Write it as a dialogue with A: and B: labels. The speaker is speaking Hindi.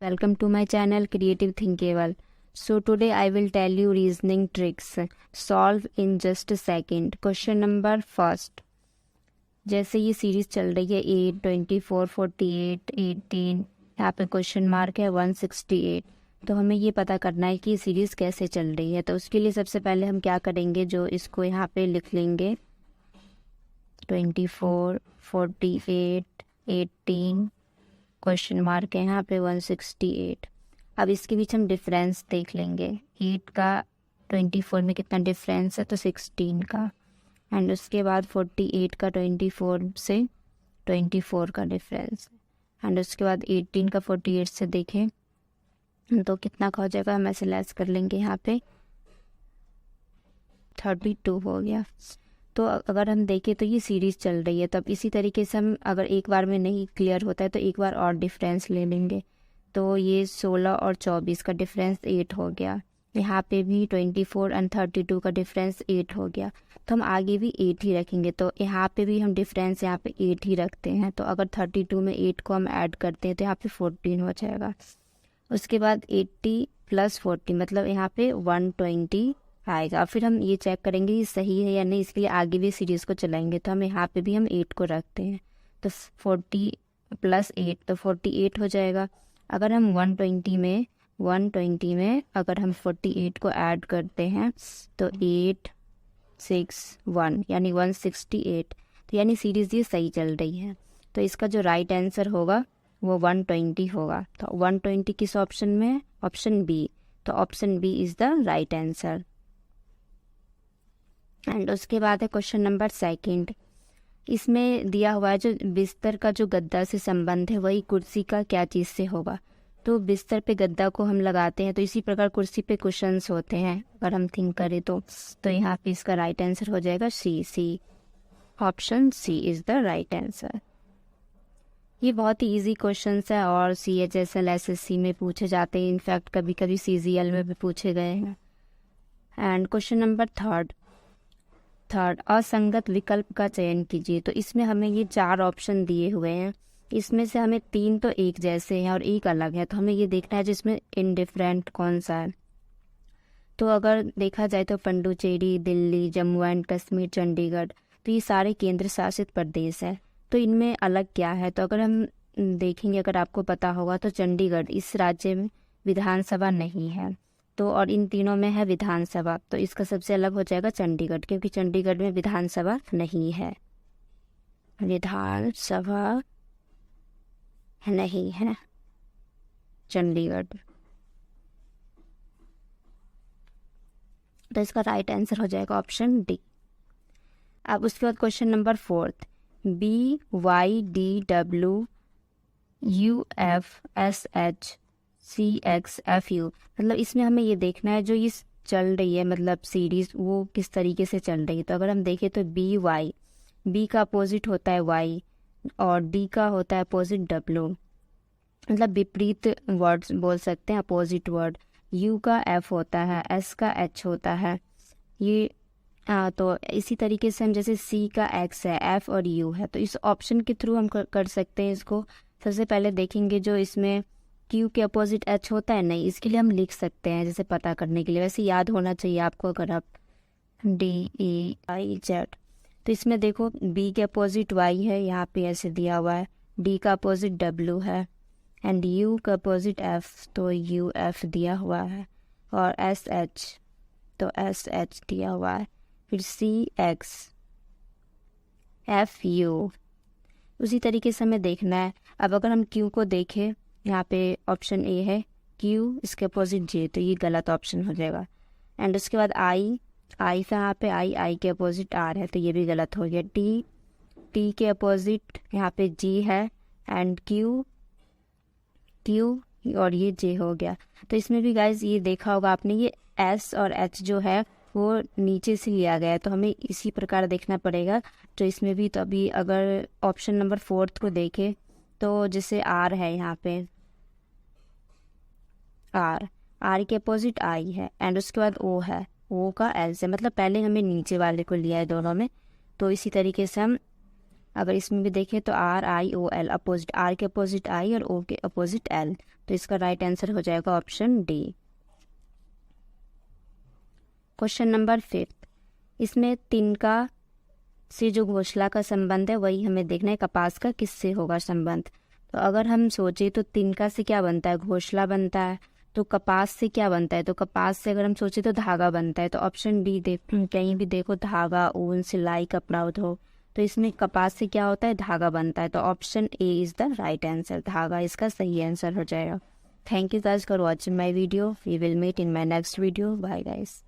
A: Welcome to my channel Creative Thinkable. So today I will tell you reasoning tricks. Solve in just a second. Question number first. जैसे ये सीरीज चल रही है 8, 24, 48, 18, यहाँ पे क्वेश्चन मार्क है 168. तो हमें ये पता करना है कि ये सीरीज़ कैसे चल रही है. तो उसके लिए सबसे पहले हम क्या करेंगे, जो इसको यहाँ पे लिख लेंगे 24, 48, 18, क्वेश्चन मार्क है यहाँ पे 168. अब इसके बीच हम डिफरेंस देख लेंगे. 8 का 24 में कितना डिफरेंस है, तो 16 का. एंड उसके बाद 48 का 24 से 24 का डिफरेंस. एंड उसके बाद 18 का 48 से देखें तो कितना का हो जाएगा, हम ऐसे लेस कर लेंगे, यहाँ पे 32 हो गया. तो अगर हम देखें तो ये सीरीज़ चल रही है. तो अब इसी तरीके से हम अगर एक बार में नहीं क्लियर होता है तो एक बार और डिफरेंस ले लेंगे. तो ये 16 और 24 का डिफरेंस 8 हो गया. यहाँ पे भी 24 एंड 32 का डिफरेंस 8 हो गया. तो हम आगे भी 8 ही रखेंगे. तो यहाँ पे भी हम डिफरेंस यहाँ पे 8 ही रखते हैं. तो अगर 32 में 8 को हम ऐड करते हैं तो यहाँ पे 14 हो जाएगा. उसके बाद 80 प्लस 40 मतलब यहाँ पे 120 आएगा. फिर हम ये चेक करेंगे ये सही है या नहीं, इसके लिए आगे भी सीरीज़ को चलाएंगे. तो हम यहाँ पे भी हम 8 को रखते हैं. तो 40 प्लस 8 तो 48 हो जाएगा. अगर हम 120 में अगर हम 48 को ऐड करते हैं तो 8, 6, 1 यानी 168. तो यानी सीरीज़ ये सही चल रही है. तो इसका जो राइट आंसर होगा वो 120 होगा. तो 120 किस ऑप्शन में है, ऑप्शन बी. तो option B is the right answer. And उसके बाद है क्वेश्चन नंबर सेकंड. इसमें दिया हुआ है जो बिस्तर का जो गद्दा से संबंध है वही कुर्सी का क्या चीज़ से होगा. तो बिस्तर पे गद्दा को हम लगाते हैं तो इसी प्रकार कुर्सी पे कुशन्स होते हैं. अगर हम थिंक करें तो यहाँ पे इसका राइट आंसर हो जाएगा C. Option C is the right answer. ये बहुत ही इजी क्वेश्चंस है और CHSL SSC में पूछे जाते हैं. इनफैक्ट कभी कभी CGL में भी पूछे गए हैं. एंड क्वेश्चन नंबर थर्ड असंगत विकल्प का चयन कीजिए. तो इसमें हमें ये 4 ऑप्शन दिए हुए हैं. इसमें से हमें 3 तो एक जैसे हैं और एक अलग है. तो हमें ये देखना है जिसमें इनडिफरेंट कौन सा है. तो अगर देखा जाए तो पुडुचेरी, दिल्ली, जम्मू एंड कश्मीर, चंडीगढ़, तो ये सारे केंद्र शासित प्रदेश है. तो इनमें अलग क्या है, तो अगर हम देखेंगे, अगर आपको पता होगा तो चंडीगढ़ इस राज्य में विधानसभा नहीं है. तो और इन तीनों में है विधानसभा. तो इसका सबसे अलग हो जाएगा चंडीगढ़, क्योंकि चंडीगढ़ में विधानसभा नहीं है. विधानसभा नहीं है चंडीगढ़. तो इसका राइट आंसर हो जाएगा ऑप्शन डी. अब उसके बाद क्वेश्चन नंबर 4. BYDWUFSHCXFU मतलब इसमें हमें ये देखना है जो इस चल रही है मतलब सीरीज़ वो किस तरीके से चल रही है. तो अगर हम देखें तो B का अपोजिट होता है Y और D का होता है अपोजिट W. मतलब विपरीत वर्ड्स बोल सकते हैं, अपोजिट वर्ड. U का F होता है, S का H होता है. ये तो इसी तरीके से हम जैसे C का X है, F और U है. तो इस ऑप्शन के थ्रू हम कर सकते हैं इसको. सबसे पहले देखेंगे जो इसमें Q के अपोजिट H होता है, नहीं, इसके लिए हम लिख सकते हैं जैसे पता करने के लिए. वैसे याद होना चाहिए आपको अगर आप DEIZ. तो इसमें देखो B के अपोजिट Y है, यहाँ पे ऐसे दिया हुआ है. D का अपोजिट W है एंड U का अपोजिट F, तो UF दिया हुआ है. और SH तो SH दिया हुआ है. फिर CX FU. उसी तरीके से हमें देखना है. अब अगर हम Q को देखें, यहाँ पे ऑप्शन ए है Q, इसके अपोजिट J, तो ये गलत ऑप्शन हो जाएगा. एंड उसके बाद I से यहाँ पे I के अपोजिट R है, तो ये भी गलत हो गया. T के अपोजिट यहाँ पे G है एंड Q और ये J हो गया. तो इसमें भी गाइज ये देखा होगा आपने, ये S और H जो है वो नीचे से लिया गया है. तो हमें इसी प्रकार देखना पड़ेगा. तो इसमें भी तो अभी अगर ऑप्शन नंबर 4 को देखें तो जैसे R है, यहाँ पे R के अपोजिट I है एंड उसके बाद O है, O का L से, मतलब पहले हमें नीचे वाले को लिया है दोनों में. तो इसी तरीके से हम अगर इसमें भी देखें तो RIOL, अपोजिट, R के अपोजिट I और O के अपोजिट L, तो इसका राइट आंसर हो जाएगा ऑप्शन डी। क्वेश्चन नंबर 5, इसमें तिनका से जो घोंसला का संबंध है वही हमें देखना है कपास का किससे होगा संबंध। तो अगर हम सोचे तो तिनका से क्या बनता है, घोंसला बनता है। तो कपास से क्या बनता है, तो कपास से अगर हम सोचे तो धागा बनता है। तो ऑप्शन डी कहीं भी देखो, धागा, ऊन, सिलाई, कपड़ा उद्योग, तो इसमें कपास से क्या होता है, धागा बनता है। तो option A is the right answer, धागा इसका सही आंसर हो जाएगा। Thank you guys for watching my video. We will meet in my next video. Bye guys.